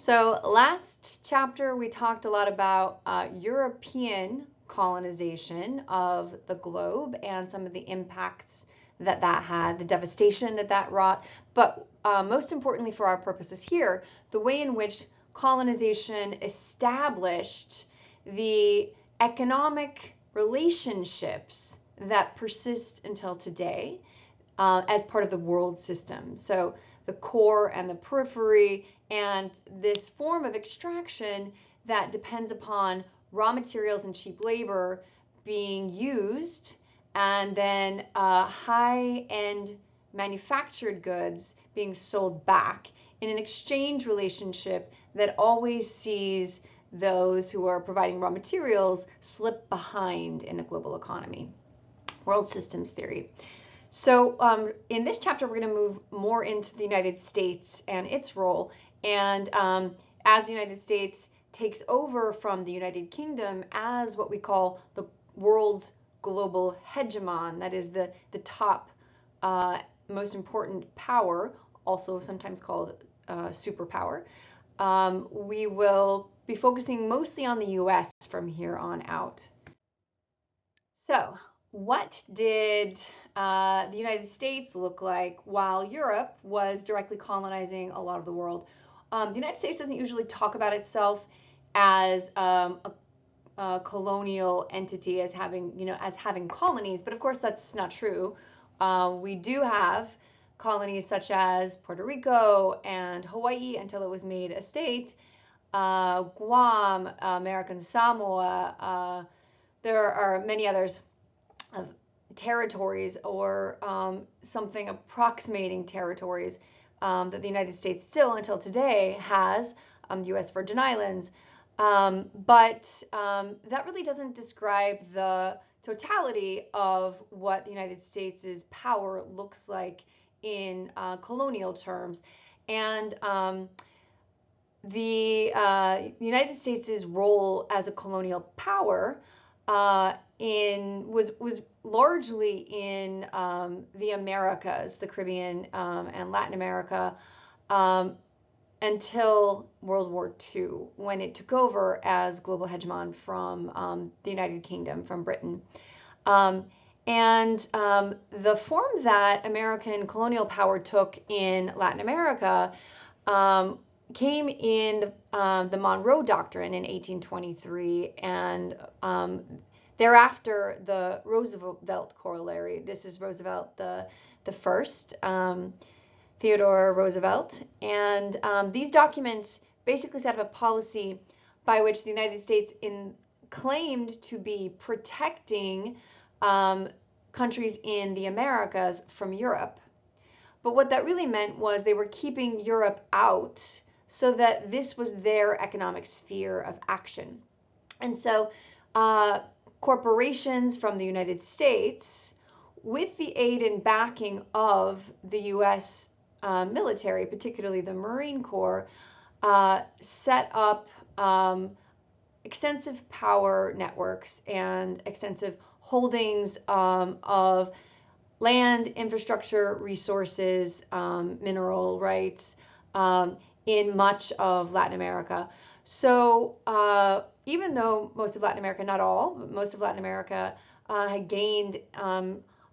So last chapter we talked a lot about European colonization of the globe and some of the impacts that had, the devastation that wrought. But most importantly for our purposes here, the way in which colonization established the economic relationships that persist until today as part of the world system. So the core and the periphery, and this form of extraction that depends upon raw materials and cheap labor being used, and then high-end manufactured goods being sold back in an exchange relationship that always sees those who are providing raw materials slip behind in the global economy. World systems theory. So in this chapter, we're going to move more into the United States and its role. And as the United States takes over from the United Kingdom as what we call the world global hegemon, that is the top most important power, also sometimes called superpower, we will be focusing mostly on the US from here on out. So what did the United States look like while Europe was directly colonizing a lot of the world? The United States doesn't usually talk about itself as a colonial entity, as having colonies, but of course that's not true. We do have colonies such as Puerto Rico and Hawaii until it was made a state, Guam, American Samoa, there are many others of territories or something approximating territories that the United States still until today has, U.S. Virgin Islands, but that really doesn't describe the totality of what the United States' power looks like in colonial terms. And the United States' role as a colonial power was largely in the Americas, the Caribbean and Latin America, until World War II, when it took over as global hegemon from the United Kingdom, from Britain. And the form that American colonial power took in Latin America came in the Monroe Doctrine in 1823, and thereafter the Roosevelt corollary. This is Roosevelt the first, Theodore Roosevelt, and these documents basically set up a policy by which the United States claimed to be protecting countries in the Americas from Europe. But what that really meant was they were keeping Europe out so that this was their economic sphere of action. And so corporations from the United States, with the aid and backing of the U.S. Military, particularly the Marine Corps, set up extensive power networks and extensive holdings of land, infrastructure, resources, mineral rights in much of Latin America. So even though most of Latin America, not all, but most of Latin America had gained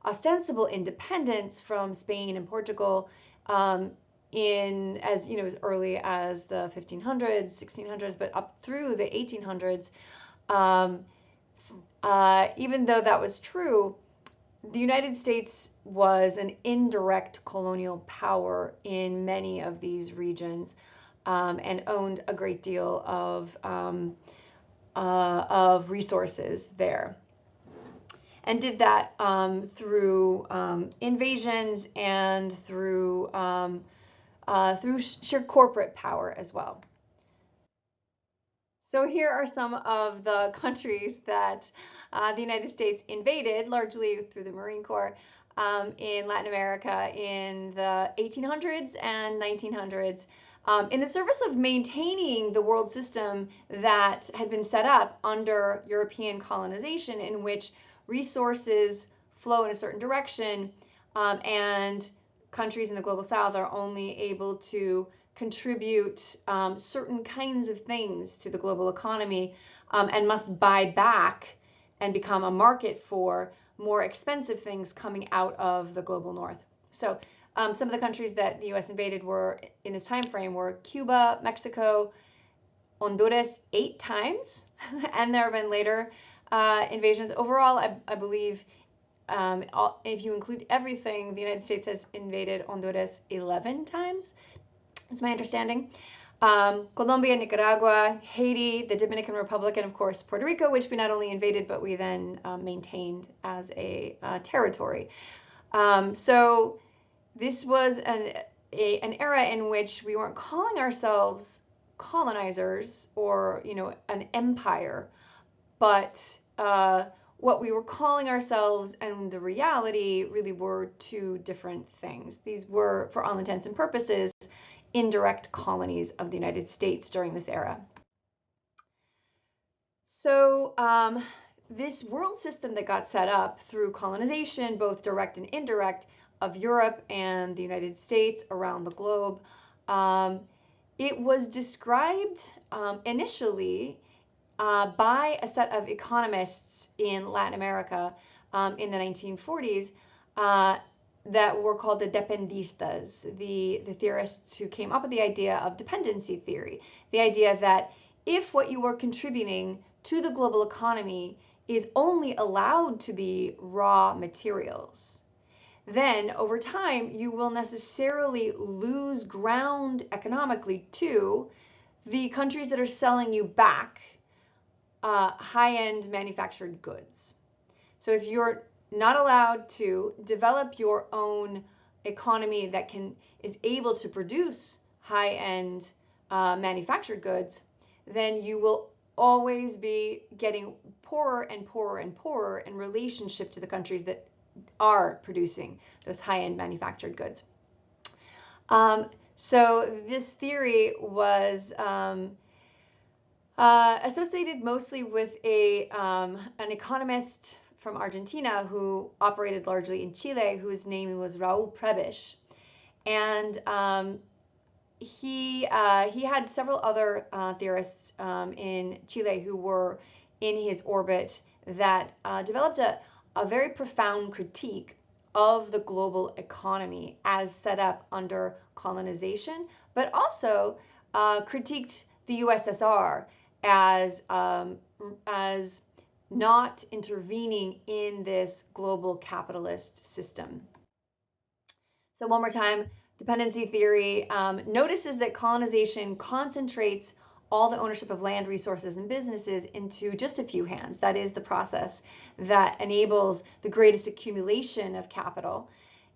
ostensible independence from Spain and Portugal as early as the 1500s, 1600s, but up through the 1800s, even though that was true, the United States was an indirect colonial power in many of these regions, and owned a great deal of resources there, and did that through invasions and through sheer corporate power as well. So here are some of the countries that the United States invaded, largely through the Marine Corps, in Latin America in the 1800s and 1900s, in the service of maintaining the world system that had been set up under European colonization, in which resources flow in a certain direction, and countries in the global south are only able to contribute certain kinds of things to the global economy and must buy back and become a market for more expensive things coming out of the global north. So some of the countries that the U.S. invaded were in this time frame were Cuba, Mexico, Honduras 8 times, and there have been later invasions. Overall, I believe if you include everything, the United States has invaded Honduras 11 times. That's my understanding. Colombia, Nicaragua, Haiti, the Dominican Republic, and of course Puerto Rico, which we not only invaded, but we then maintained as a territory. So this was an era in which we weren't calling ourselves colonizers or, an empire, but what we were calling ourselves and the reality really were two different things. These were, for all intents and purposes, indirect colonies of the United States during this era. So this world system that got set up through colonization, both direct and indirect, of Europe and the United States around the globe, it was described initially by a set of economists in Latin America in the 1940s that were called the Dependistas, the theorists who came up with the idea of dependency theory, the idea that if what you are contributing to the global economy is only allowed to be raw materials, then over time you will necessarily lose ground economically to the countries that are selling you back high-end manufactured goods. So if you're not allowed to develop your own economy that is able to produce high-end manufactured goods, then you will always be getting poorer and poorer and poorer in relationship to the countries that are producing those high-end manufactured goods. So this theory was associated mostly with an economist from Argentina who operated largely in Chile, whose name was Raúl Prebisch. And he had several other theorists in Chile who were in his orbit that developed a very profound critique of the global economy as set up under colonization, but also critiqued the USSR as not intervening in this global capitalist system. So one more time, dependency theory notices that colonization concentrates all the ownership of land, resources, and businesses into just a few hands. That is the process that enables the greatest accumulation of capital.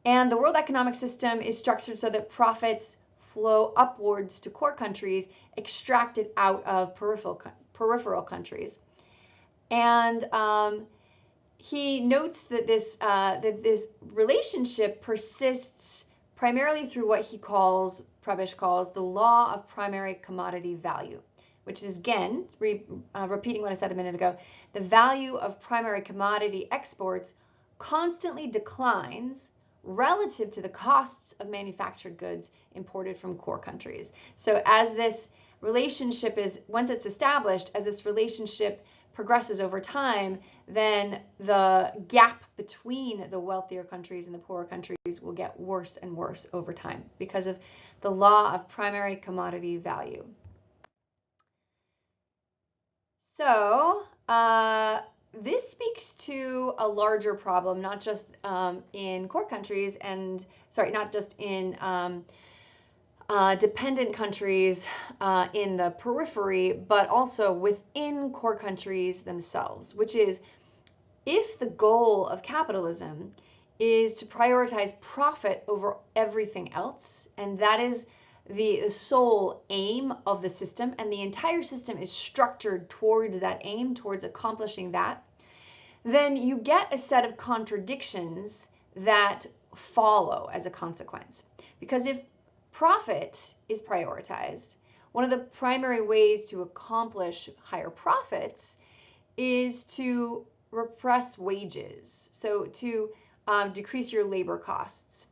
And the world economic system is structured so that profits flow upwards to core countries, extracted out of peripheral countries. And he notes that this relationship persists primarily through what Prebisch calls the law of primary commodity value, which is, again, repeating what I said a minute ago, the value of primary commodity exports constantly declines relative to the costs of manufactured goods imported from core countries. So as this relationship once it's established, as this relationship progresses over time, then the gap between the wealthier countries and the poorer countries will get worse and worse over time because of the law of primary commodity value. So this speaks to a larger problem, not just in core countries not just in dependent countries in the periphery, but also within core countries themselves, which is if the goal of capitalism is to prioritize profit over everything else, and that is the sole aim of the system, and the entire system is structured towards that aim, towards accomplishing that, then you get a set of contradictions that follow as a consequence. Because if profit is prioritized, one of the primary ways to accomplish higher profits is to repress wages, so to decrease your labor costs.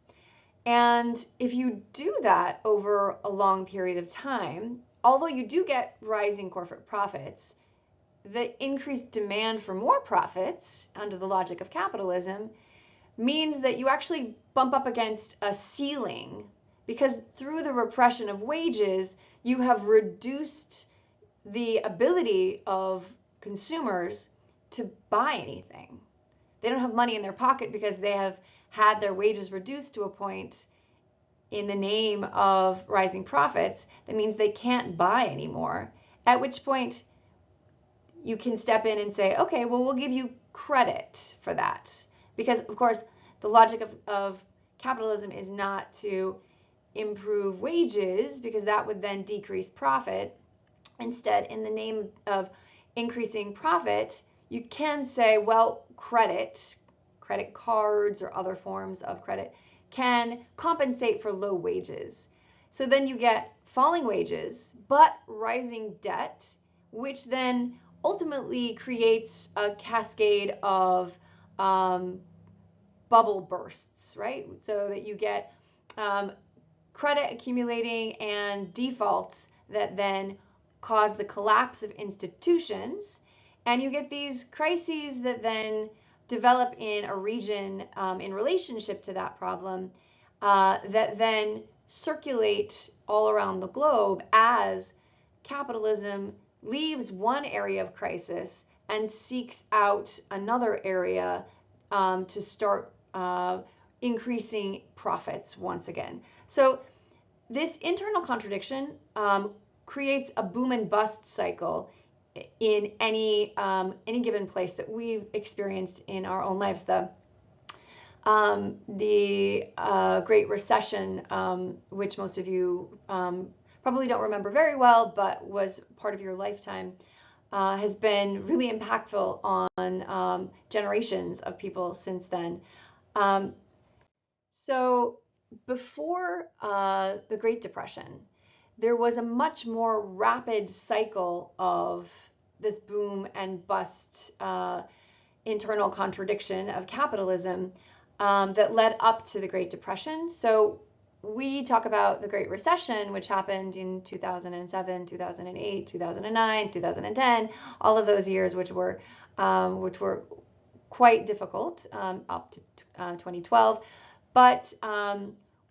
And if you do that over a long period of time, although you do get rising corporate profits, the increased demand for more profits under the logic of capitalism means that you actually bump up against a ceiling, because through the repression of wages, you have reduced the ability of consumers to buy anything. They don't have money in their pocket because they have had their wages reduced to a point in the name of rising profits. That means they can't buy anymore. At which point you can step in and say, okay, well, we'll give you credit for that. Because, of course, the logic of capitalism is not to improve wages, because that would then decrease profit. Instead, in the name of increasing profit, you can say, well, credit cards or other forms of credit can compensate for low wages. So then you get falling wages, but rising debt, which then ultimately creates a cascade of bubble bursts, right? So that you get credit accumulating and defaults that then cause the collapse of institutions, and you get these crises that then develop in a region in relationship to that problem, that then circulate all around the globe as capitalism leaves one area of crisis and seeks out another area to start increasing profits once again. So this internal contradiction creates a boom and bust cycle in any given place that we've experienced in our own lives. The Great Recession, which most of you probably don't remember very well, but was part of your lifetime, has been really impactful on generations of people since then. So before the Great Depression, there was a much more rapid cycle of this boom and bust internal contradiction of capitalism that led up to the Great Depression. So we talk about the Great Recession, which happened in 2007, 2008, 2009, 2010, all of those years, which were quite difficult up to 2012. But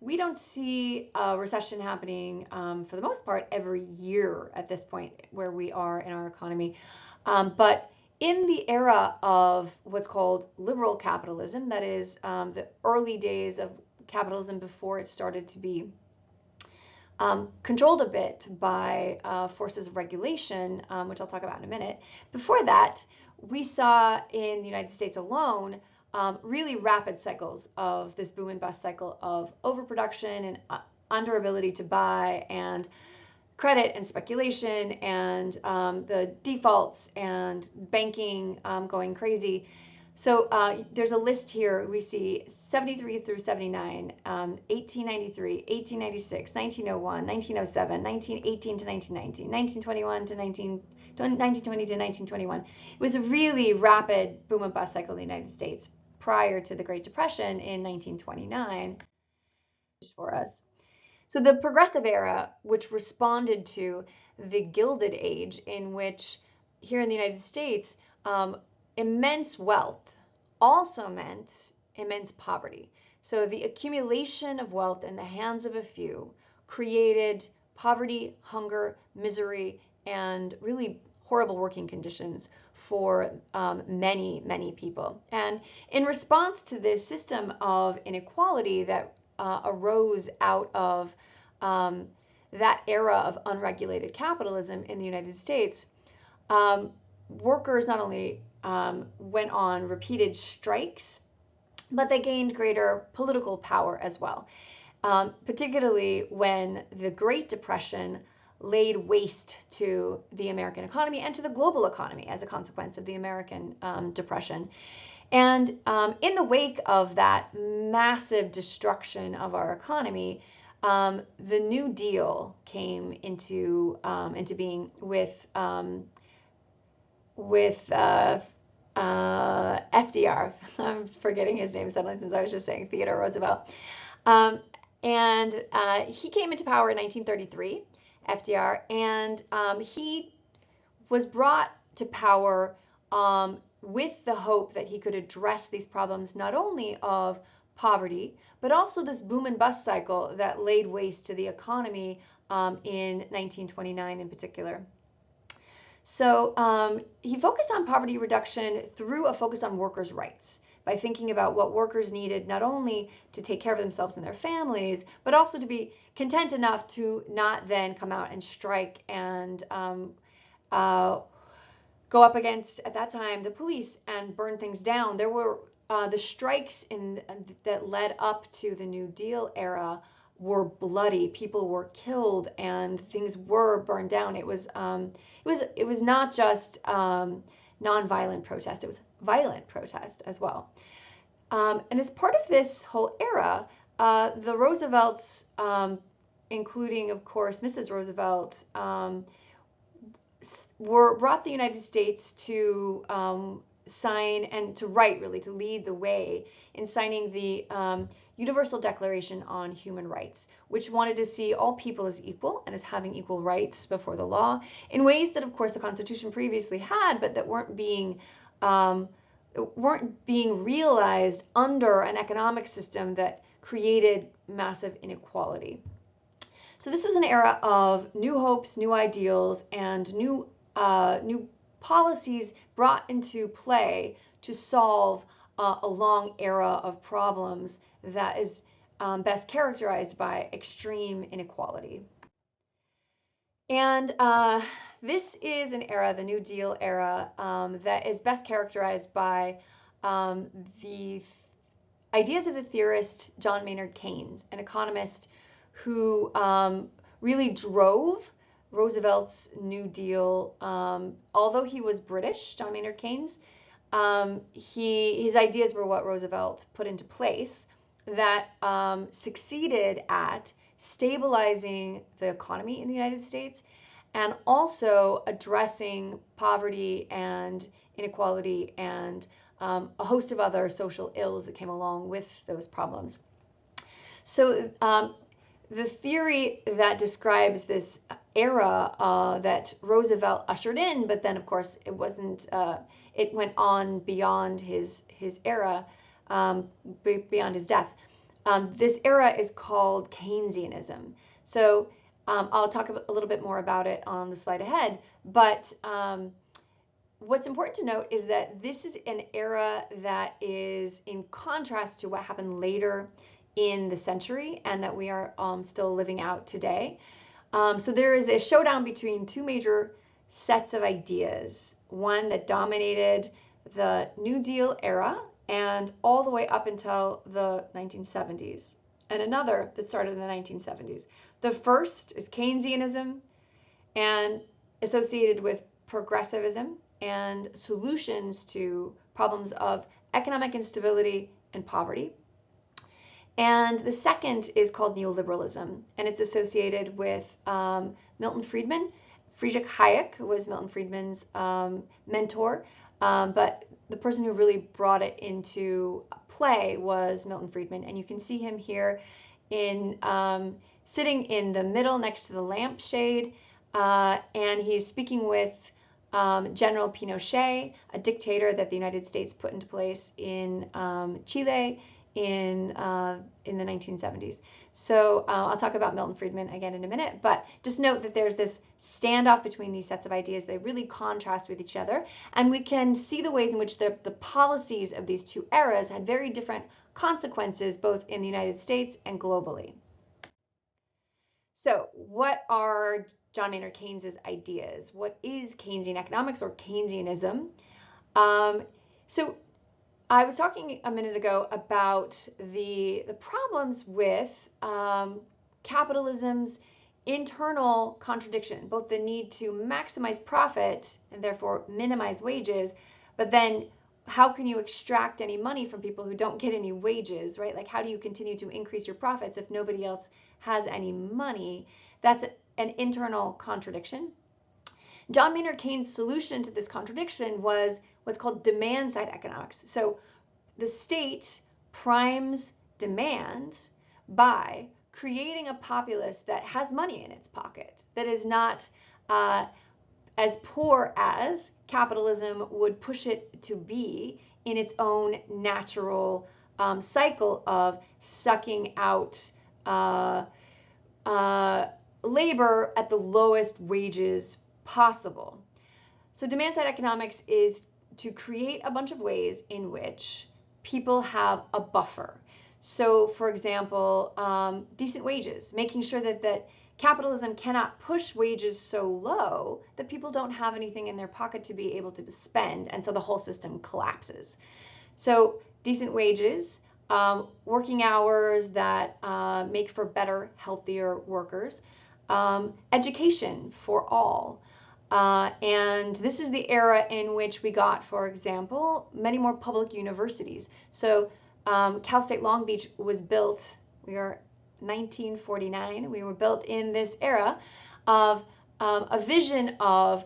we don't see a recession happening for the most part every year at this point where we are in our economy. But in the era of what's called liberal capitalism, that is the early days of capitalism before it started to be controlled a bit by forces of regulation, which I'll talk about in a minute. Before that, we saw in the United States alone really rapid cycles of this boom and bust cycle of overproduction and underability to buy, and credit and speculation, and the defaults and banking going crazy. So there's a list here. We see 73 through 79, 1893, 1896, 1901, 1907, 1918 to 1919, 1921 to 1920 to 1921. It was a really rapid boom and bust cycle in the United States prior to the Great Depression in 1929 for us. So the progressive era, which responded to the Gilded Age, in which here in the United States, immense wealth also meant immense poverty. So the accumulation of wealth in the hands of a few created poverty, hunger, misery, and really horrible working conditions for many, many people. And in response to this system of inequality that arose out of that era of unregulated capitalism in the United States, workers not only went on repeated strikes, but they gained greater political power as well, particularly when the Great Depression laid waste to the American economy and to the global economy as a consequence of the American Depression. And in the wake of that massive destruction of our economy, the New Deal came into being with FDR. I'm forgetting his name suddenly since I was just saying Theodore Roosevelt. And he came into power in 1933, FDR, and he was brought to power with the hope that he could address these problems not only of poverty, but also this boom and bust cycle that laid waste to the economy in 1929 in particular. So he focused on poverty reduction through a focus on workers' rights by thinking about what workers needed not only to take care of themselves and their families, but also to be content enough to not then come out and strike and go up against, at that time, the police and burn things down. There were the strikes that led up to the New Deal era were bloody. People were killed and things were burned down. It was not just nonviolent protest. It was violent protest as well. And as part of this whole era, the Roosevelts, including, of course, Mrs. Roosevelt, brought the United States to sign and to write, really, to lead the way in signing the Universal Declaration on Human Rights, which wanted to see all people as equal and as having equal rights before the law in ways that, of course, the Constitution previously had, but that weren't being realized under an economic system that created massive inequality. So this was an era of new hopes, new ideals, and new policies brought into play to solve a long era of problems that is best characterized by extreme inequality. And this is an era, the New Deal era, that is best characterized by the ideas of the theorist John Maynard Keynes, an economist who really drove Roosevelt's New Deal. Although he was British, John Maynard Keynes, his ideas were what Roosevelt put into place that succeeded at stabilizing the economy in the United States and also addressing poverty and inequality and a host of other social ills that came along with those problems. So the theory that describes this era that Roosevelt ushered in, but then of course it wasn't, it went on beyond his era, beyond his death. This era is called Keynesianism. So I'll talk a little bit more about it on the slide ahead, but what's important to note is that this is an era that is in contrast to what happened later in the century and that we are still living out today. So there is a showdown between two major sets of ideas, one that dominated the New Deal era and all the way up until the 1970s, and another that started in the 1970s. The first is Keynesianism and associated with progressivism and solutions to problems of economic instability and poverty. And the second is called Neoliberalism, and it's associated with Milton Friedman. Friedrich Hayek was Milton Friedman's mentor, but the person who really brought it into play was Milton Friedman. And you can see him here in sitting in the middle next to the lampshade, and he's speaking with General Pinochet, a dictator that the United States put into place in Chile in the 1970s. So I'll talk about Milton Friedman again in a minute, but just note that there's this standoff between these sets of ideas. They really contrast with each other, and we can see the ways in which the policies of these two eras had very different consequences both in the United States and globally. So what are John Maynard Keynes's ideas? What is Keynesian economics or Keynesianism? So I was talking a minute ago about the problems with capitalism's internal contradiction, both the need to maximize profit and therefore minimize wages, but then how can you extract any money from people who don't get any wages, right? Like, how do you continue to increase your profits if nobody else has any money? That's an internal contradiction. John Maynard Keynes' solution to this contradiction was what's called demand-side economics. So the state primes demand by creating a populace that has money in its pocket, that is not as poor as capitalism would push it to be in its own natural cycle of sucking out labor at the lowest wages possible. So demand side economics is to create a bunch of ways in which people have a buffer. So for example, decent wages, making sure that capitalism cannot push wages so low that people don't have anything in their pocket to be able to spend, and so the whole system collapses. So decent wages, working hours that make for better, healthier workers, education for all. And this is the era in which we got, for example, many more public universities. So Cal State Long Beach was built, we are 1949, we were built in this era of a vision of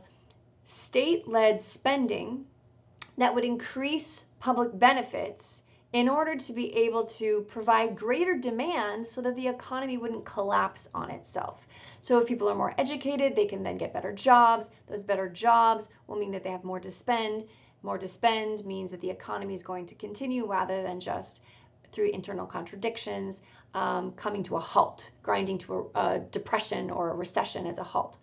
state-led spending that would increase public benefits in order to be able to provide greater demand so that the economy wouldn't collapse on itself. So if people are more educated, they can then get better jobs. Those better jobs will mean that they have more to spend. More to spend means that the economy is going to continue rather than just through internal contradictions coming to a halt, grinding to a depression or a recession as a halt.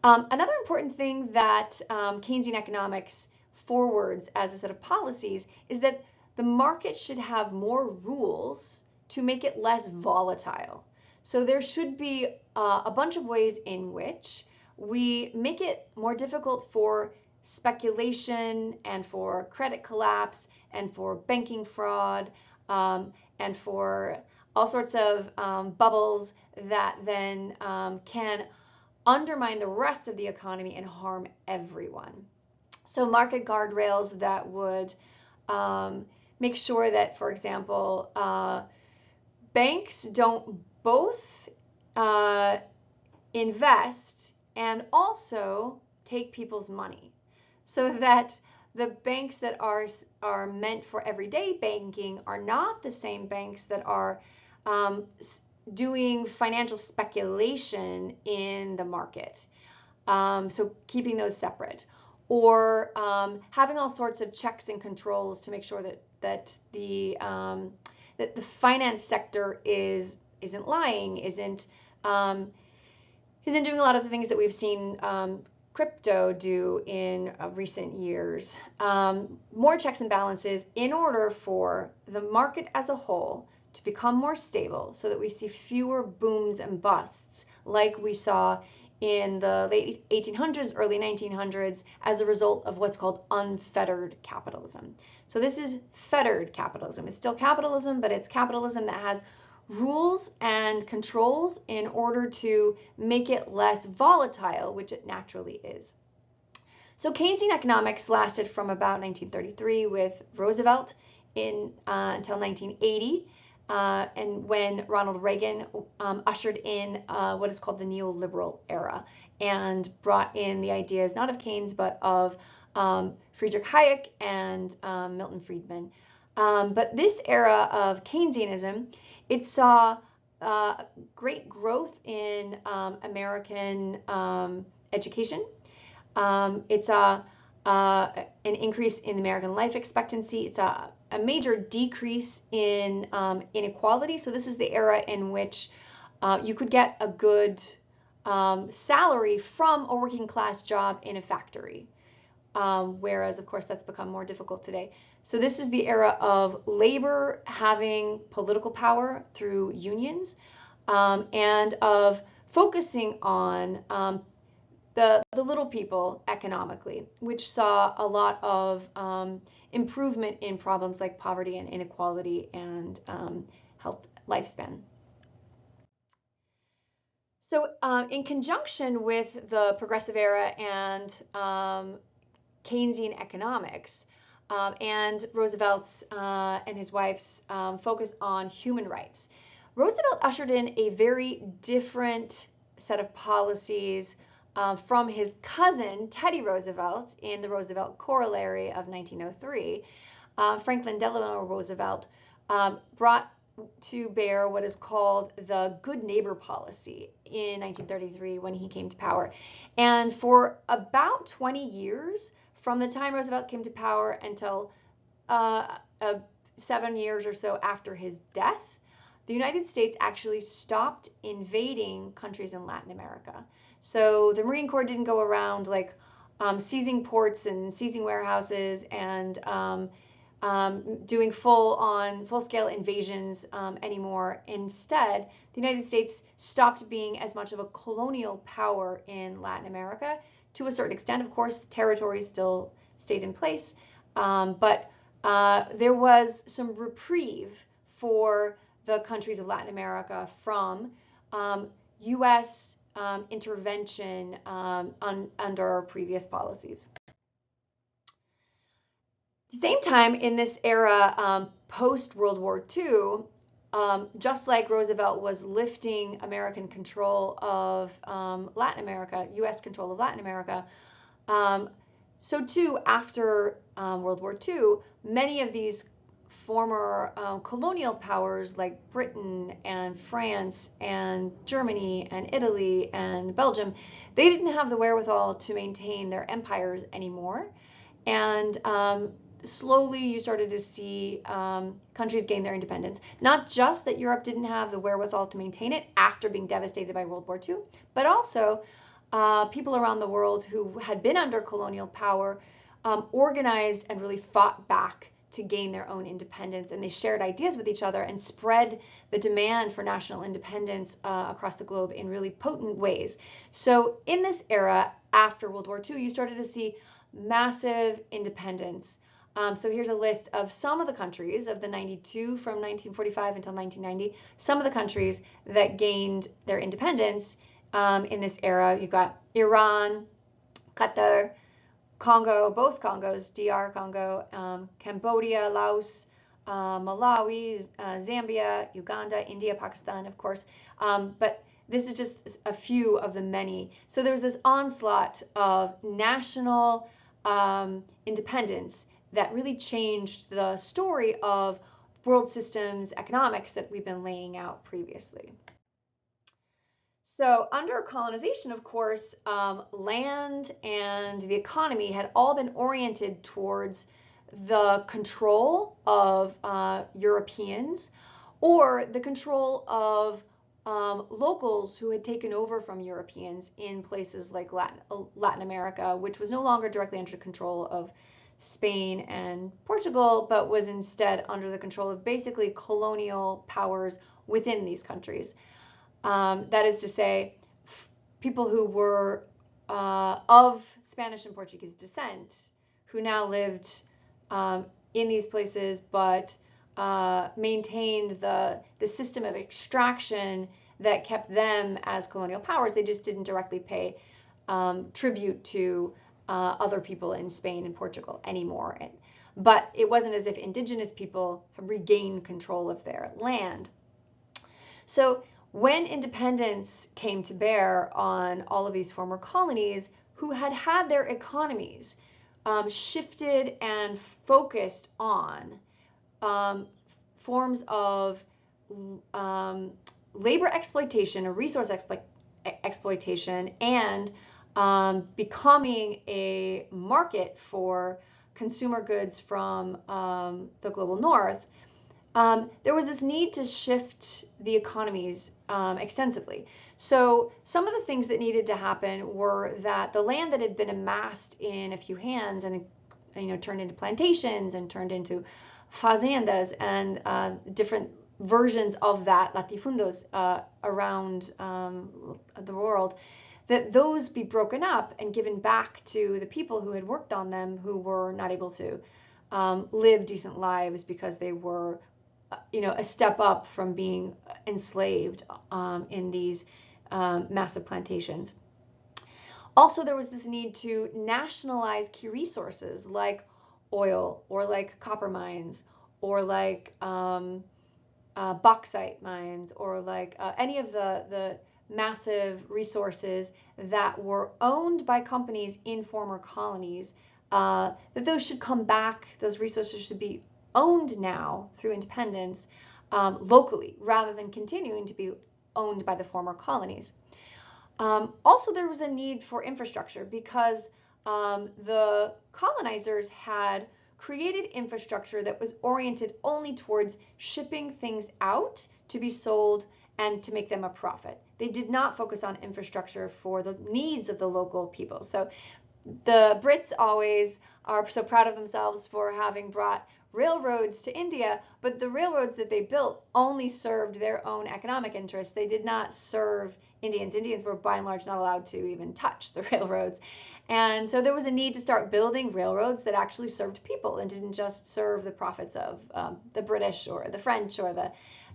Another important thing that Keynesian economics forwards as a set of policies is that the market should have more rules to make it less volatile. So there should be a bunch of ways in which we make it more difficult for speculation and for credit collapse and for banking fraud and for all sorts of bubbles that then can undermine the rest of the economy and harm everyone. So market guardrails that would make sure that, for example, banks don't both invest and also take people's money, so that the banks that are meant for everyday banking are not the same banks that are doing financial speculation in the market. So keeping those separate, or having all sorts of checks and controls to make sure that the finance sector isn't lying, isn't doing a lot of the things that we've seen crypto do in recent years. More checks and balances in order for the market as a whole to become more stable, so that we see fewer booms and busts like we saw in the late 1800s, early 1900s, as a result of what's called unfettered capitalism. So this is fettered capitalism. It's still capitalism, but it's capitalism that has rules and controls in order to make it less volatile, which it naturally is. So Keynesian economics lasted from about 1933 with Roosevelt until 1980. And when Ronald Reagan ushered in what is called the neoliberal era and brought in the ideas not of Keynes but of Friedrich Hayek and Milton Friedman. But this era of Keynesianism, it saw great growth in American education. It saw an increase in American life expectancy. It saw a major decrease in inequality. So this is the era in which you could get a good salary from a working class job in a factory, whereas of course that's become more difficult today. So this is the era of labor having political power through unions, and of focusing on the little people economically, which saw a lot of improvement in problems like poverty and inequality and health lifespan. So in conjunction with the progressive era and Keynesian economics, and Roosevelt's and his wife's focus on human rights, Roosevelt ushered in a very different set of policies from his cousin Teddy Roosevelt in the Roosevelt Corollary of 1903. Franklin Delano Roosevelt brought to bear what is called the good neighbor policy in 1933 when he came to power. And for about 20 years, from the time Roosevelt came to power until 7 years or so after his death, the United States actually stopped invading countries in Latin America. So the Marine Corps didn't go around like seizing ports and seizing warehouses and doing full-scale invasions anymore. Instead, the United States stopped being as much of a colonial power in Latin America. To a certain extent, of course, the territories still stayed in place, but there was some reprieve for the countries of Latin America from U.S. intervention under previous policies. At the same time, in this era, post-World War II, just like Roosevelt was lifting American control of Latin America, U.S. control of Latin America, so too, after World War II, many of these former colonial powers like Britain and France and Germany and Italy and Belgium, they didn't have the wherewithal to maintain their empires anymore. And slowly you started to see countries gain their independence. Not just that Europe didn't have the wherewithal to maintain it after being devastated by World War II, but also people around the world who had been under colonial power organized and really fought back to gain their own independence, and they shared ideas with each other and spread the demand for national independence across the globe in really potent ways. So in this era after World War II, you started to see massive independence. So here's a list of some of the countries of the 92 from 1945 until 1990, some of the countries that gained their independence in this era. You've got Iran, Qatar, Congo, both Congos, DR Congo, Cambodia, Laos, Malawi, Zambia, Uganda, India, Pakistan, of course. But this is just a few of the many. So there was this onslaught of national independence that really changed the story of world systems economics that we've been laying out previously. So under colonization, of course, land and the economy had all been oriented towards the control of Europeans or the control of locals who had taken over from Europeans in places like Latin America, which was no longer directly under control of Spain and Portugal, but was instead under the control of basically colonial powers within these countries. That is to say, people who were of Spanish and Portuguese descent, who now lived in these places, but maintained the system of extraction that kept them as colonial powers. They just didn't directly pay tribute to other people in Spain and Portugal anymore. But it wasn't as if indigenous people have regained control of their land. So when independence came to bear on all of these former colonies who had had their economies shifted and focused on forms of labor exploitation or resource exploitation and becoming a market for consumer goods from the global north, there was this need to shift the economies extensively. So some of the things that needed to happen were that the land that had been amassed in a few hands and turned into plantations and turned into fazendas and different versions of that, latifundos, around the world, that those be broken up and given back to the people who had worked on them, who were not able to live decent lives because they were a step up from being enslaved in these massive plantations. Also, there was this need to nationalize key resources like oil or like copper mines or like bauxite mines or like any of the massive resources that were owned by companies in former colonies, that those should come back, those resources should be owned now through independence locally rather than continuing to be owned by the former colonies. Also, there was a need for infrastructure because the colonizers had created infrastructure that was oriented only towards shipping things out to be sold and to make them a profit. They did not focus on infrastructure for the needs of the local people. So the Brits always are so proud of themselves for having brought railroads to India, but the railroads that they built only served their own economic interests. They did not serve Indians. Indians were by and large not allowed to even touch the railroads. And so there was a need to start building railroads that actually served people and didn't just serve the profits of the British or the French or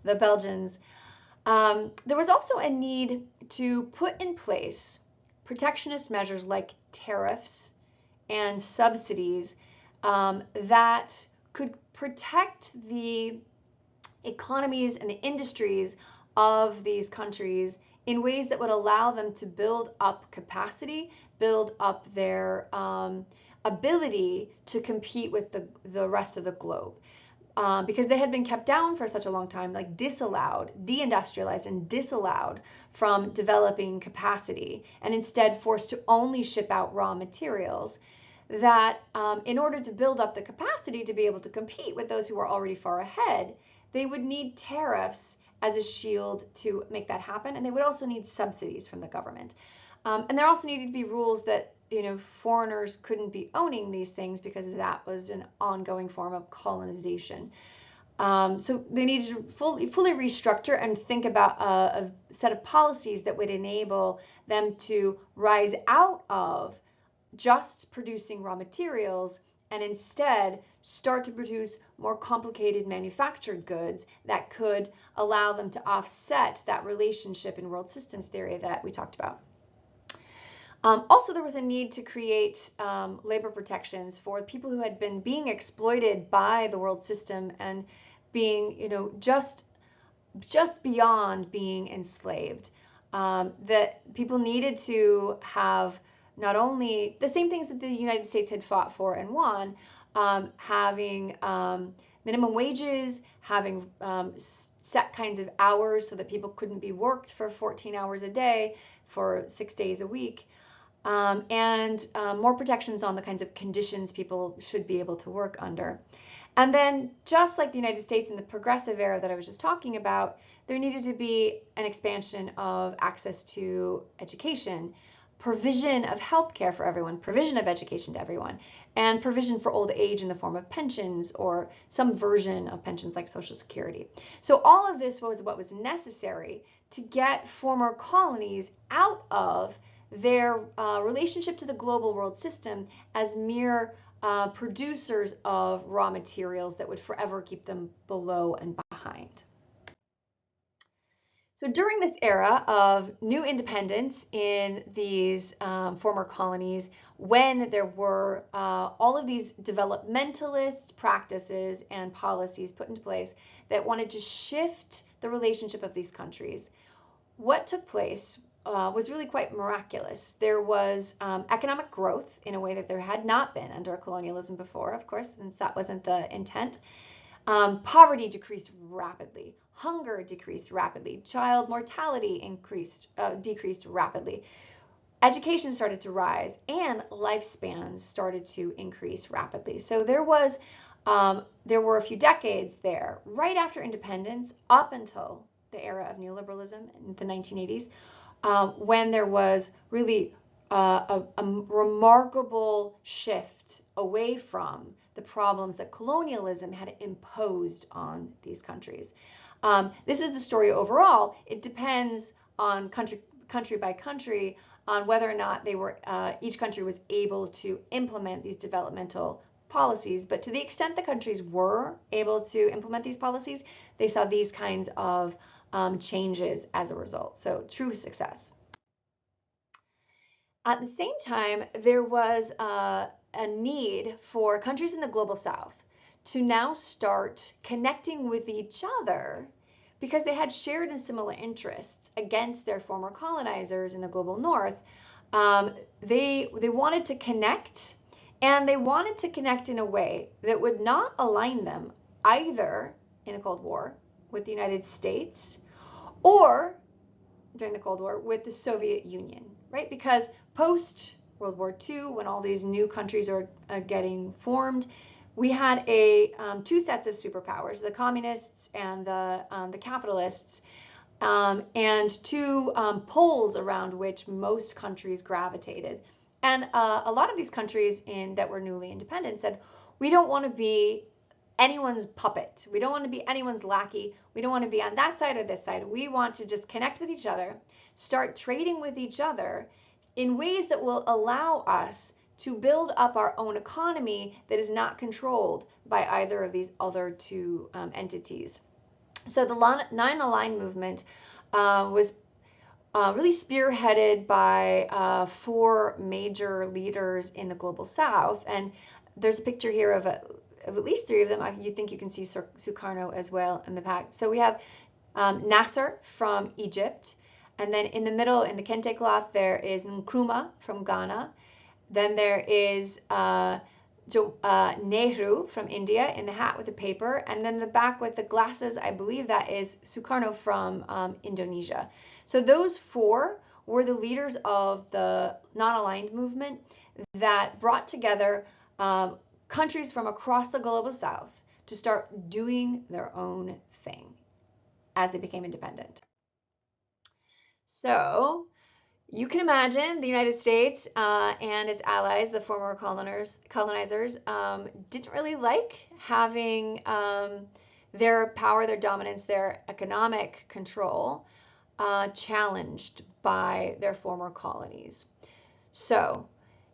the Belgians. There was also a need to put in place protectionist measures like tariffs and subsidies that could protect the economies and the industries of these countries in ways that would allow them to build up capacity, build up their ability to compete with the rest of the globe. Because they had been kept down for such a long time, like disallowed, deindustrialized, and disallowed from developing capacity, and instead forced to only ship out raw materials, that in order to build up the capacity to be able to compete with those who are already far ahead, they would need tariffs as a shield to make that happen, and they would also need subsidies from the government. And there also needed to be rules that foreigners couldn't be owning these things because that was an ongoing form of colonization. So they needed to fully restructure and think about a set of policies that would enable them to rise out of just producing raw materials and instead start to produce more complicated manufactured goods that could allow them to offset that relationship in world systems theory that we talked about. Also, there was a need to create labor protections for people who had been being exploited by the world system and being, just beyond being enslaved. That people needed to have not only the same things that the United States had fought for and won, having minimum wages, having set kinds of hours so that people couldn't be worked for 14 hours a day for 6 days a week, and more protections on the kinds of conditions people should be able to work under. And then, just like the United States in the progressive era that I was just talking about, there needed to be an expansion of access to education, provision of health care for everyone, provision of education to everyone, and provision for old age in the form of pensions or some version of pensions like Social Security. So all of this was what was necessary to get former colonies out of their relationship to the global world system as mere producers of raw materials that would forever keep them below and behind. So during this era of new independence in these former colonies, when there were all of these developmentalist practices and policies put into place that wanted to shift the relationship of these countries, what took place was really quite miraculous. There was economic growth in a way that there had not been under colonialism before, of course, since that wasn't the intent. Poverty decreased rapidly. Hunger decreased rapidly. Child mortality decreased rapidly. Education started to rise, and lifespans started to increase rapidly. So there were a few decades there, right after independence, up until the era of neoliberalism in the 1980s, when there was really a remarkable shift away from the problems that colonialism had imposed on these countries. This is the story overall. It depends on country by country on whether or not each country was able to implement these developmental policies. But to the extent the countries were able to implement these policies, they saw these kinds of changes as a result. So true success. At the same time, there was a need for countries in the global south to now start connecting with each other because they had shared and similar interests against their former colonizers in the global north. They wanted to connect, and they wanted to connect in a way that would not align them either in the Cold War with the United States, or during the Cold War with the Soviet Union, right? Because post World War II, when all these new countries are getting formed, we had two sets of superpowers: the communists and the capitalists, and two poles around which most countries gravitated. And a lot of these countries that were newly independent said, we don't want to be anyone's puppet. We don't want to be anyone's lackey. We don't want to be on that side or this side. We want to just connect with each other, start trading with each other in ways that will allow us to build up our own economy that is not controlled by either of these other two entities. So the non-aligned movement was really spearheaded by four major leaders in the global South. And there's a picture here of at least three of them. You think you can see Sukarno as well in the back. So we have Nasser from Egypt. And then in the middle, in the kente cloth, there is Nkrumah from Ghana. Then there is Nehru from India in the hat with the paper. And then the back with the glasses, I believe that is Sukarno from Indonesia. So those four were the leaders of the non-aligned movement that brought together countries from across the global South to start doing their own thing as they became independent. So you can imagine the United States and its allies, the former colonizers, didn't really like having their power, their dominance, their economic control challenged by their former colonies. So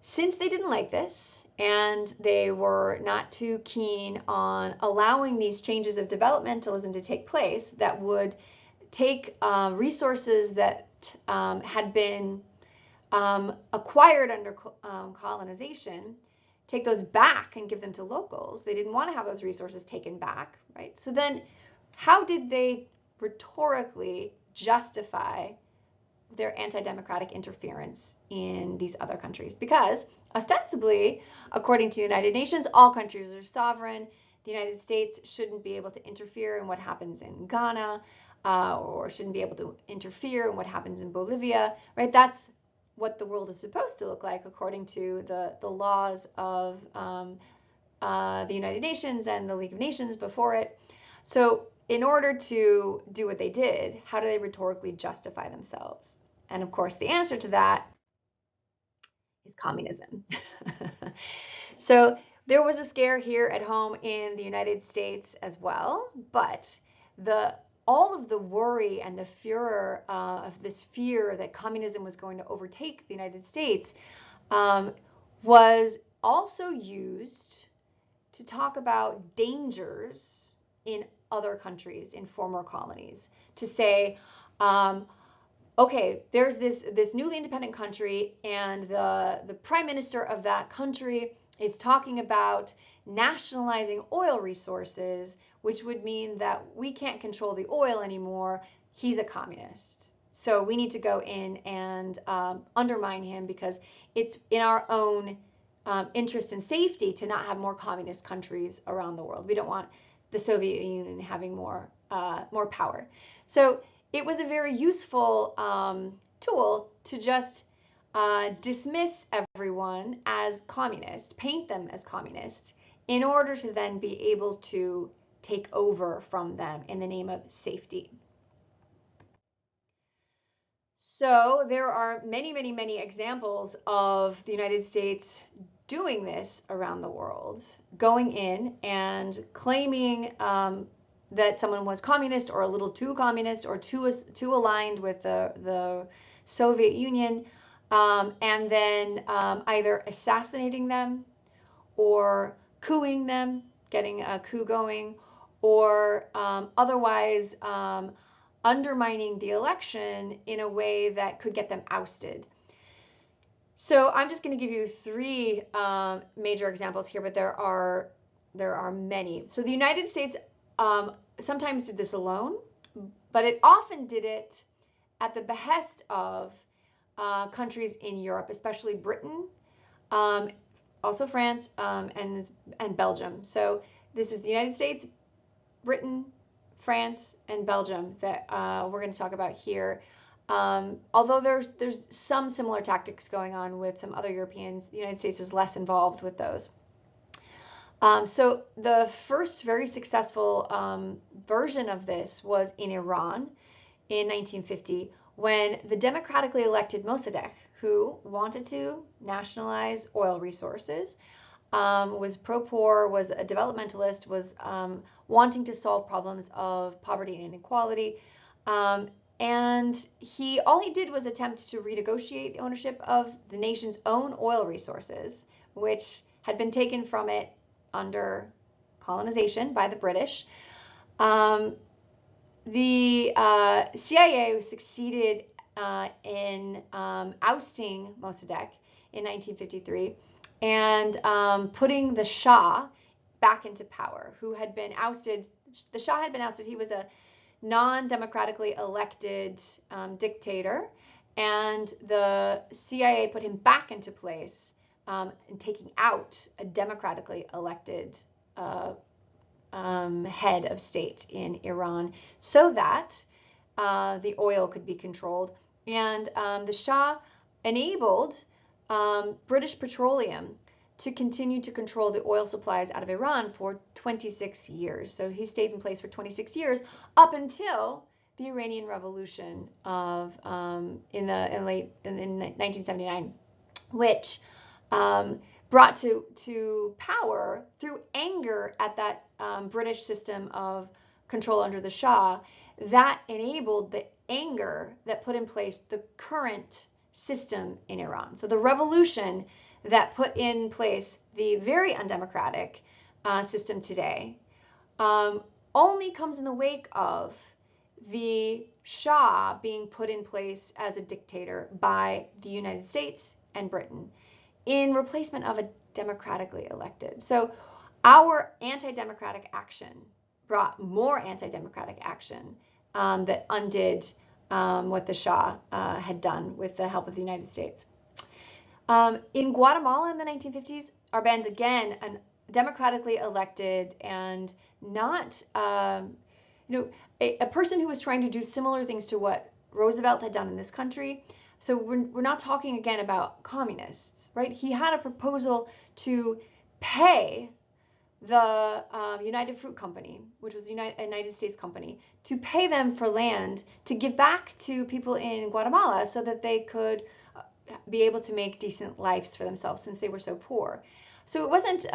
since they didn't like this, and they were not too keen on allowing these changes of developmentalism to take place that would take resources that had been acquired under colonization, take those back and give them to locals. They didn't want to have those resources taken back, right? So then how did they rhetorically justify their anti-democratic interference in these other countries? Because ostensibly, according to the United Nations, all countries are sovereign. The United States shouldn't be able to interfere in what happens in Ghana, or shouldn't be able to interfere in what happens in Bolivia, right? That's what the world is supposed to look like according to the laws of the United Nations and the League of Nations before it. So in order to do what they did, how do they rhetorically justify themselves? And of course, the answer to that is communism. So there was a scare here at home in the United States as well, but all of the worry and the furor of this fear that communism was going to overtake the United States was also used to talk about dangers in other countries, in former colonies, to say, okay, there's this newly independent country, and the prime minister of that country is talking about nationalizing oil resources, which would mean that we can't control the oil anymore. He's a communist. So we need to go in and undermine him, because it's in our own interest and safety to not have more communist countries around the world. We don't want the Soviet Union having more power. So it was a very useful tool to just dismiss everyone as communist, paint them as communist, in order to then be able to take over from them in the name of safety. So there are many, many, many examples of the United States doing this around the world, going in and claiming that someone was communist, or a little too communist, or too aligned with the Soviet Union, and then either assassinating them or coupping them, getting a coup going, or otherwise undermining the election in a way that could get them ousted. So I'm just going to give you three major examples here, but there are many. So the United States sometimes did this alone, but it often did it at the behest of countries in Europe, especially Britain, also France, and Belgium. So this is the United States, Britain, France, and Belgium that we're going to talk about here. Although there's some similar tactics going on with some other Europeans, the United States is less involved with those. So the first very successful version of this was in Iran in 1950, when the democratically elected Mossadegh, who wanted to nationalize oil resources, was pro-poor, was a developmentalist, was wanting to solve problems of poverty and inequality. And all he did was attempt to renegotiate the ownership of the nation's own oil resources, which had been taken from it under colonization by the British. The CIA succeeded in ousting Mossadegh in 1953 and putting the Shah back into power, who had been ousted. The Shah had been ousted. He was a non-democratically elected dictator, and the CIA put him back into place in taking out a democratically elected head of state in Iran, so that the oil could be controlled. And the Shah enabled British Petroleum to continue to control the oil supplies out of Iran for 26 years. So he stayed in place for 26 years up until the Iranian Revolution in 1979, which brought to power through anger at that British system of control under the Shah. That enabled the anger that put in place the current system in Iran. So the revolution that put in place the very undemocratic system today only comes in the wake of the Shah being put in place as a dictator by the United States and Britain in replacement of a democratically elected. So our anti-democratic action brought more anti-democratic action that undid what the Shah had done with the help of the United States. In Guatemala in the 1950s, Arbenz, again, a democratically elected and not, a person who was trying to do similar things to what Roosevelt had done in this country. So we're not talking again about communists, right? He had a proposal to pay the United Fruit Company, which was a United States company, to pay them for land to give back to people in Guatemala so that they could be able to make decent lives for themselves since they were so poor. So it wasn't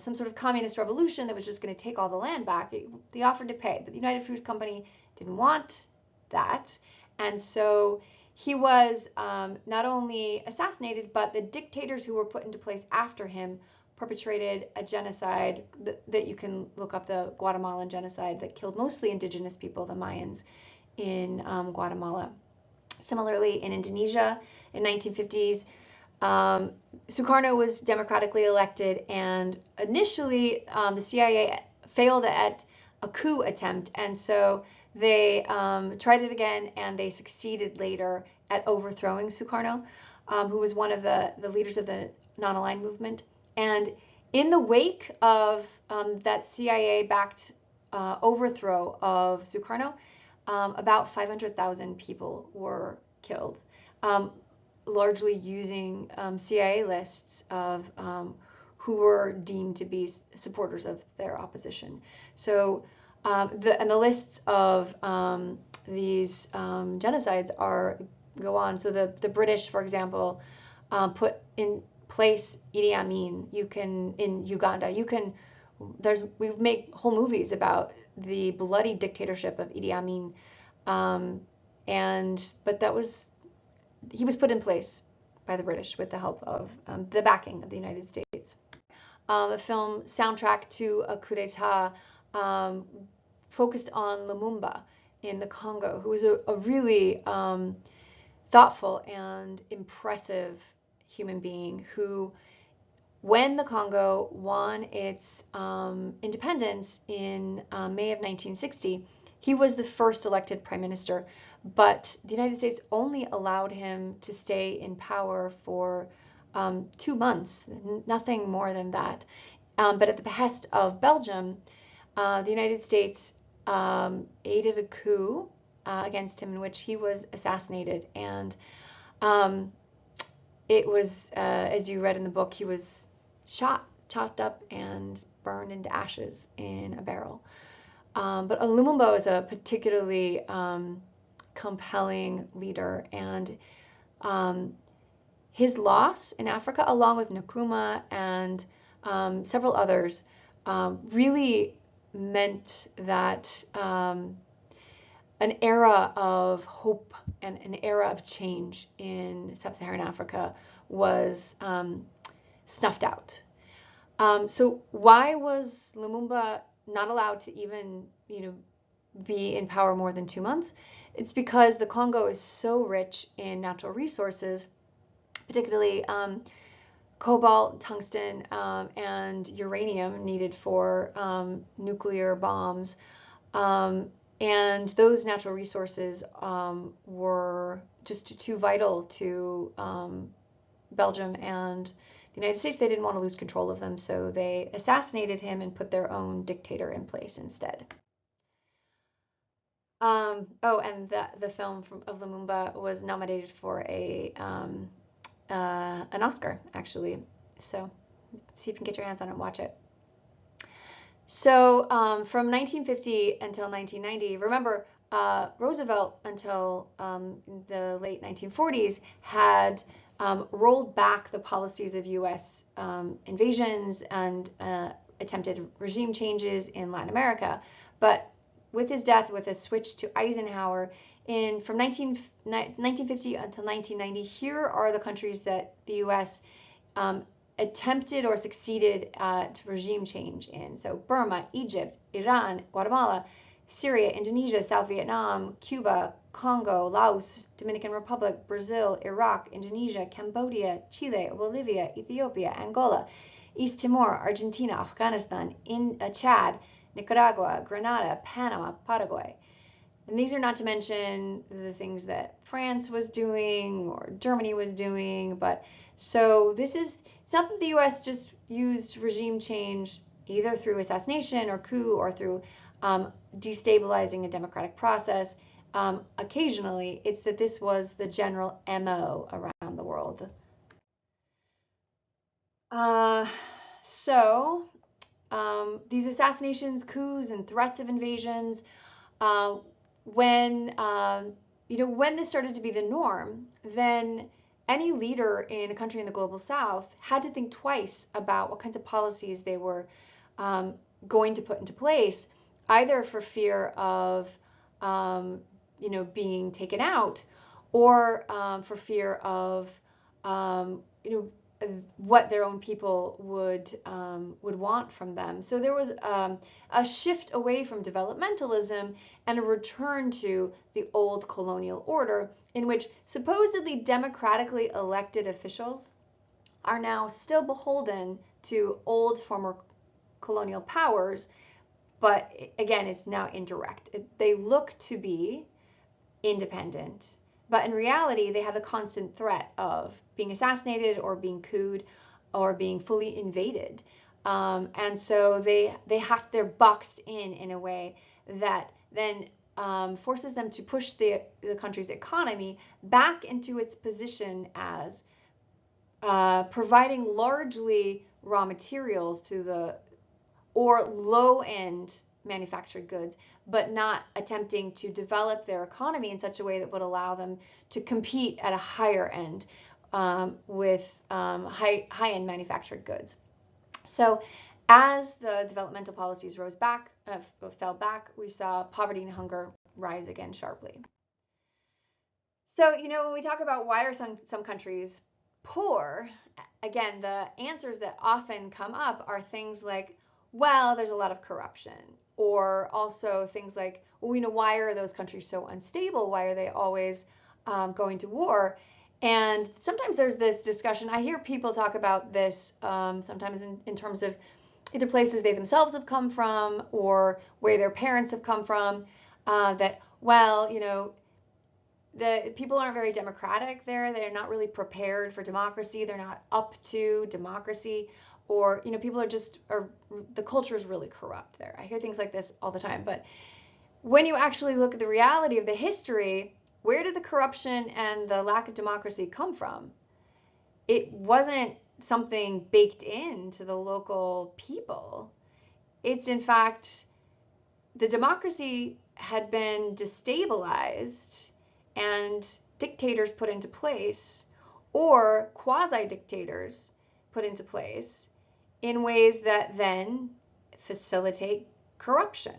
some sort of communist revolution that was just going to take all the land back. They offered to pay, but the United Fruit Company didn't want that. And so he was not only assassinated, but the dictators who were put into place after him perpetrated a genocide that you can look up, the Guatemalan genocide that killed mostly indigenous people, the Mayans, in Guatemala. Similarly, in Indonesia in 1950s, Sukarno was democratically elected, and initially the CIA failed at a coup attempt, and so they tried it again, and they succeeded later at overthrowing Sukarno, who was one of the leaders of the non-aligned movement. And in the wake of that CIA-backed overthrow of Sukarno, about 500,000 people were killed, largely using CIA lists of who were deemed to be supporters of their opposition. So the lists of these genocides go on. So the British, for example, put in place Idi Amin. In Uganda. We've made whole movies about the bloody dictatorship of Idi Amin, but he was put in place by the British with the help of the backing of the United States. The film soundtrack to a coup d'etat focused on Lumumba in the Congo, who was a really thoughtful and impressive human being who, when the Congo won its independence in May of 1960, he was the first elected prime minister, but the United States only allowed him to stay in power for 2 months, nothing more than that. But at the behest of Belgium, the United States aided a coup against him in which he was assassinated. And um, it was, as you read in the book, he was shot, chopped up, and burned into ashes in a barrel. But Lumumba is a particularly compelling leader, and his loss in Africa, along with Nkrumah and several others, really meant that an era of hope and an era of change in sub-Saharan Africa was snuffed out. So why was Lumumba not allowed to even, be in power more than 2 months? It's because the Congo is so rich in natural resources, particularly cobalt, tungsten, and uranium needed for nuclear bombs. And those natural resources were just too vital to Belgium and the United States. They didn't want to lose control of them, so they assassinated him and put their own dictator in place instead. Oh, and the film of Lumumba was nominated for an Oscar, actually. So see if you can get your hands on it and watch it. So from 1950 until 1990, remember, Roosevelt until the late 1940s had rolled back the policies of U.S. Invasions and attempted regime changes in Latin America. But with his death, with a switch to Eisenhower, from 1950 until 1990, here are the countries that the U.S. Attempted or succeeded at regime change in. So Burma, Egypt, Iran, Guatemala, Syria, Indonesia, South Vietnam, Cuba, Congo, Laos, Dominican Republic, Brazil, Iraq, Indonesia, Cambodia, Chile, Bolivia, Ethiopia, Angola, East Timor, Argentina, Afghanistan, Chad, Nicaragua, Grenada, Panama, Paraguay. And these are not to mention the things that France was doing or Germany was doing. But so it's not that the U.S. just used regime change either through assassination or coup or through destabilizing a democratic process. Occasionally, it's that this was the general MO around the world. So these assassinations, coups, and threats of invasions, when this started to be the norm, then any leader in a country in the global south had to think twice about what kinds of policies they were going to put into place, either for fear of being taken out, or for fear of what their own people would want from them. So there was a shift away from developmentalism and a return to the old colonial order, in which supposedly democratically elected officials are now still beholden to old former colonial powers, but again, it's now indirect. They look to be independent, but in reality, they have the constant threat of being assassinated or being couped or being fully invaded. And so they're boxed in a way that then forces them to push the country's economy back into its position as providing largely raw materials or low-end manufactured goods, but not attempting to develop their economy in such a way that would allow them to compete at a higher end with high-end manufactured goods. So as the developmental policies fell back, we saw poverty and hunger rise again sharply. So, when we talk about why are some countries poor, again, the answers that often come up are things like, well, there's a lot of corruption, or also things like, well, why are those countries so unstable? Why are they always going to war? And sometimes there's this discussion. I hear people talk about this sometimes in terms of either places they themselves have come from or where their parents have come from, that, well, the people aren't very democratic there. They're not really prepared for democracy. They're not up to democracy. Or, people the culture is really corrupt there. I hear things like this all the time. But when you actually look at the reality of the history, where did the corruption and the lack of democracy come from? It wasn't something baked into the local people. It's in fact, the democracy had been destabilized and dictators put into place, or quasi-dictators put into place in ways that then facilitate corruption,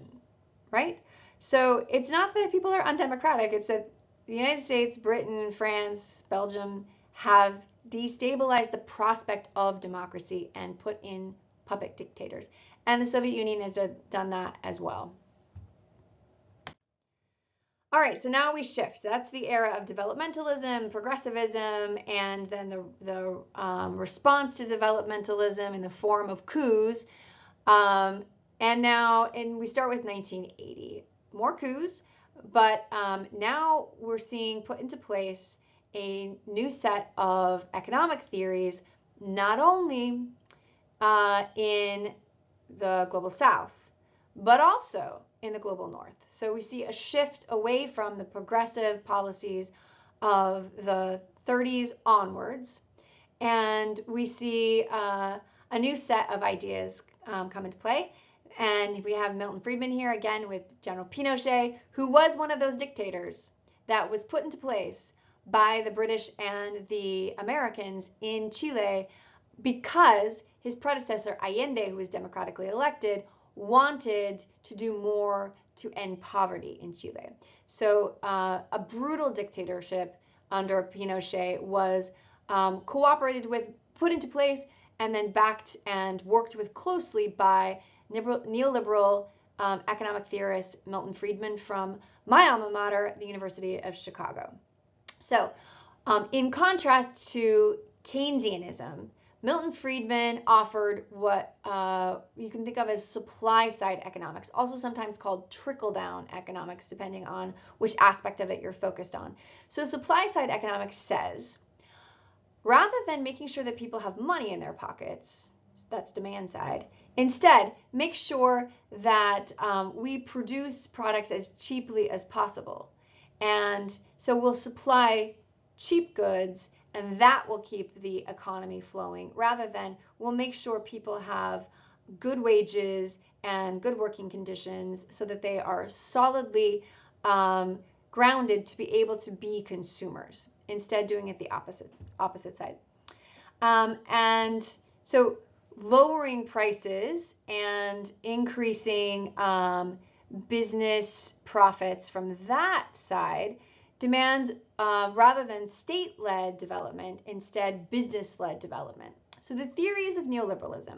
right? So it's not that people are undemocratic, it's that the United States, Britain, France, Belgium have destabilized the prospect of democracy and put in puppet dictators. And the Soviet Union has done that as well. All right, so now we shift. That's the era of developmentalism, progressivism, and then the response to developmentalism in the form of coups. And we start with 1980. More coups, but now we're seeing put into place a new set of economic theories, not only in the global south, but also in the global north. So we see a shift away from the progressive policies of the 30s onwards, and we see a new set of ideas come into play. And we have Milton Friedman here again with General Pinochet, who was one of those dictators that was put into place by the British and the Americans in Chile because his predecessor Allende, who was democratically elected, wanted to do more to end poverty in Chile. So a brutal dictatorship under Pinochet was cooperated with, put into place, and then backed and worked with closely by neoliberal economic theorist Milton Friedman from my alma mater, the University of Chicago. So in contrast to Keynesianism, Milton Friedman offered what you can think of as supply-side economics, also sometimes called trickle-down economics, depending on which aspect of it you're focused on. So supply-side economics says, rather than making sure that people have money in their pockets, that's demand side, instead, make sure that we produce products as cheaply as possible. And so we'll supply cheap goods, and that will keep the economy flowing, rather than we'll make sure people have good wages and good working conditions so that they are solidly grounded to be able to be consumers, instead doing it the opposite side. And so lowering prices and increasing business profits from that side demands, rather than state-led development, instead business-led development. So the theories of neoliberalism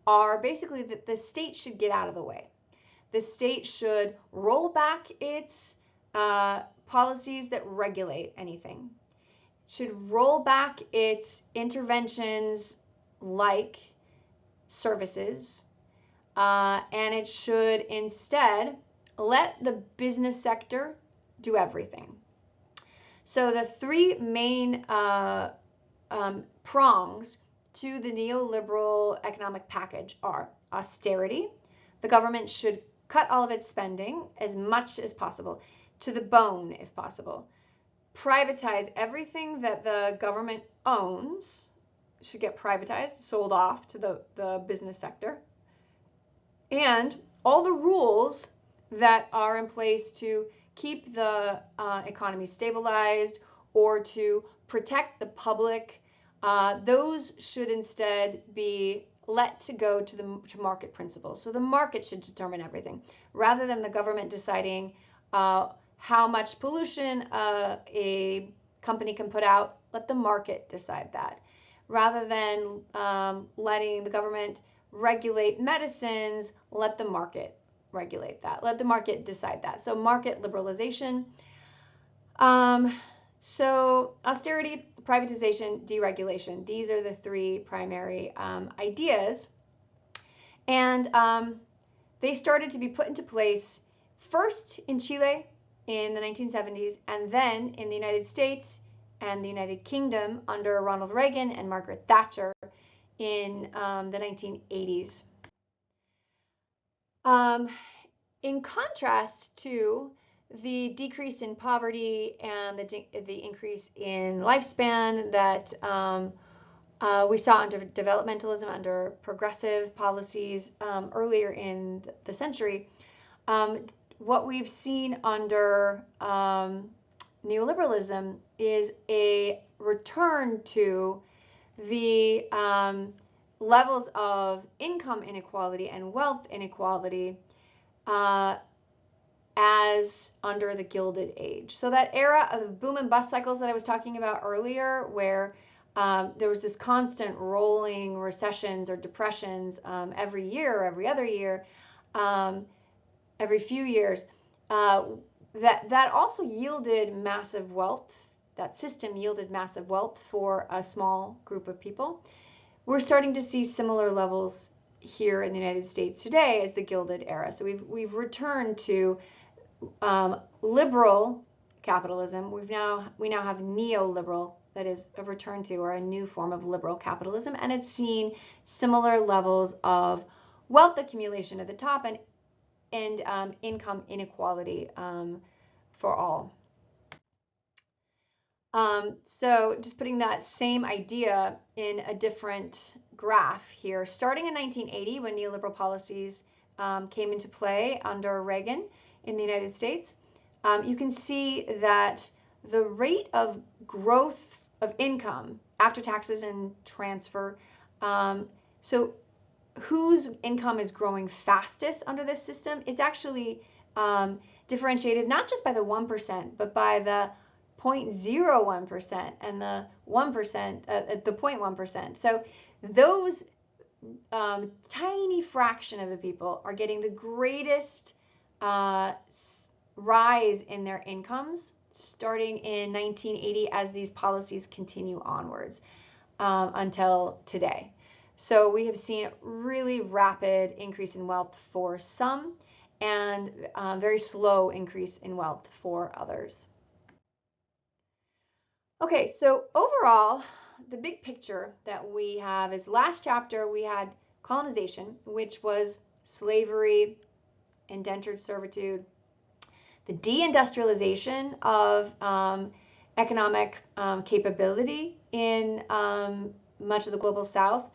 are basically that the state should get out of the way. The state should roll back its policies that regulate anything. It should roll back its interventions like services, and it should instead let the business sector do everything. So the three main prongs to the neoliberal economic package are austerity. The government should cut all of its spending as much as possible, to the bone if possible. Privatize everything that the government owns, should get privatized, sold off to the business sector. And all the rules that are in place to keep the economy stabilized or to protect the public, those should instead be let to go to market principles. So the market should determine everything, rather than the government deciding how much pollution a company can put out. Let the market decide that. Rather than letting the government regulate medicines, let the market regulate that. Let the market decide that. So market liberalization. So austerity, privatization, deregulation. These are the three primary ideas. And they started to be put into place first in Chile in the 1970s, and then in the United States and the United Kingdom under Ronald Reagan and Margaret Thatcher in the 1980s. In contrast to the decrease in poverty and the increase in lifespan that we saw under developmentalism, under progressive policies earlier in the century, what we've seen under neoliberalism is a return to the levels of income inequality and wealth inequality as under the Gilded Age. So that era of boom and bust cycles that I was talking about earlier, where there was this constant rolling recessions or depressions every year or every other year, every few years, that also yielded massive wealth. That system yielded massive wealth for a small group of people. We're starting to see similar levels here in the United States today as the Gilded Era. So we've returned to liberal capitalism. We now have neoliberal, that is a return to or a new form of liberal capitalism, and it's seen similar levels of wealth accumulation at the top and income inequality for all. So just putting that same idea in a different graph here, starting in 1980 when neoliberal policies came into play under Reagan in the United States, you can see that the rate of growth of income after taxes and transfer, so whose income is growing fastest under this system, it's actually differentiated not just by the 1%, but by the 0.01% and the 1%, the 0.1%. So those tiny fraction of the people are getting the greatest rise in their incomes starting in 1980 as these policies continue onwards until today. So we have seen really rapid increase in wealth for some and very slow increase in wealth for others. Okay, so overall, the big picture that we have is last chapter we had colonization, which was slavery, indentured servitude, the deindustrialization of economic capability in much of the global south,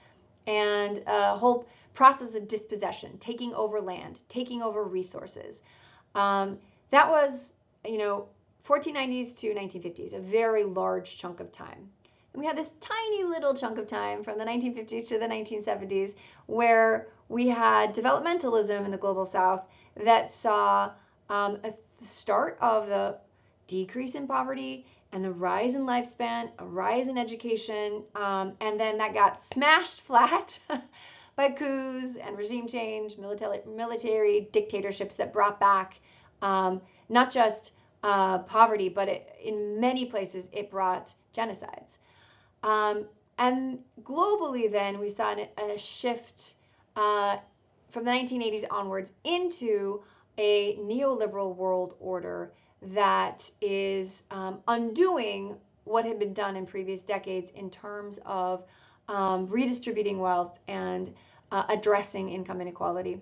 and a whole process of dispossession, taking over land, taking over resources. That was, 1490s to 1950s, a very large chunk of time. And we had this tiny little chunk of time from the 1950s to the 1970s where we had developmentalism in the global south that saw a start of the decrease in poverty and a rise in lifespan, a rise in education, and then that got smashed flat by coups and regime change, military dictatorships that brought back not just poverty, but in many places it brought genocides. And globally then we saw a shift from the 1980s onwards into a neoliberal world order that is undoing what had been done in previous decades in terms of redistributing wealth and addressing income inequality.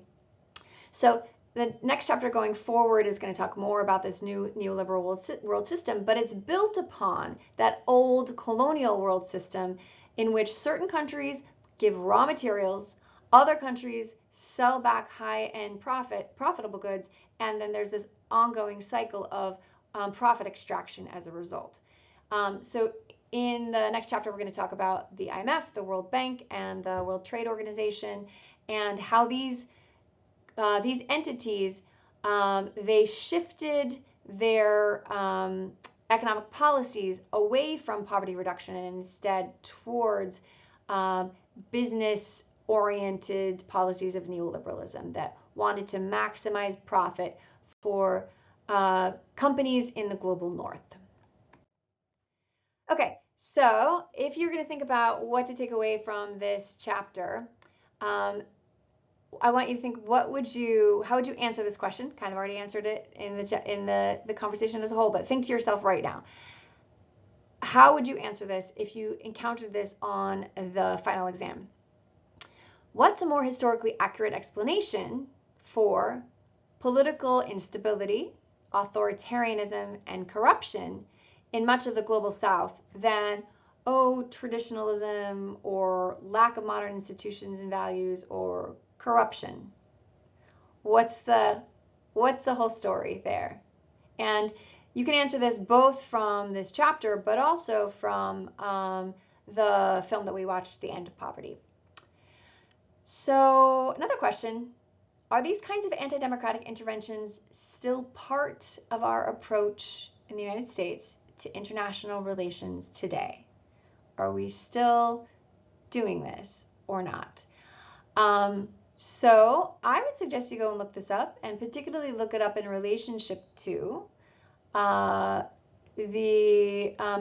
So the next chapter going forward is going to talk more about this new neoliberal world system, but it's built upon that old colonial world system in which certain countries give raw materials, other countries sell back high-end profitable goods, and then there's this ongoing cycle of profit extraction as a result. So in the next chapter, we're going to talk about the IMF, the World Bank, and the World Trade Organization, and how these entities, they shifted their economic policies away from poverty reduction and instead towards business-oriented policies of neoliberalism that wanted to maximize profit for companies in the global north. Okay, so if you're going to think about what to take away from this chapter, I want you to think, how would you answer this question? Kind of already answered it in the conversation as a whole, but think to yourself right now. How would you answer this if you encountered this on the final exam? What's a more historically accurate explanation for political instability, authoritarianism, and corruption in much of the global south than, oh, traditionalism or lack of modern institutions and values or corruption? What's the whole story there? And you can answer this both from this chapter, but also from the film that we watched, The End of Poverty. So another question, are these kinds of anti-democratic interventions still part of our approach in the United States to international relations today? Are we still doing this or not? So I would suggest you go and look this up, and particularly look it up in relationship to the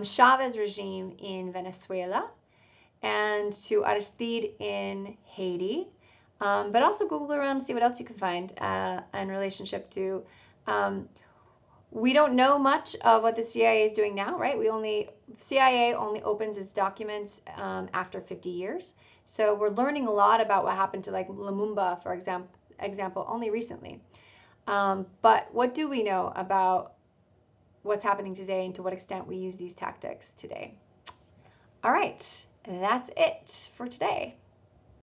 Chavez regime in Venezuela and to Aristide in Haiti. But also Google around to see what else you can find in relationship to. We don't know much of what the CIA is doing now, right? CIA only opens its documents after 50 years. So we're learning a lot about what happened to like Lumumba, for example, only recently. But what do we know about what's happening today and to what extent we use these tactics today? All right, that's it for today.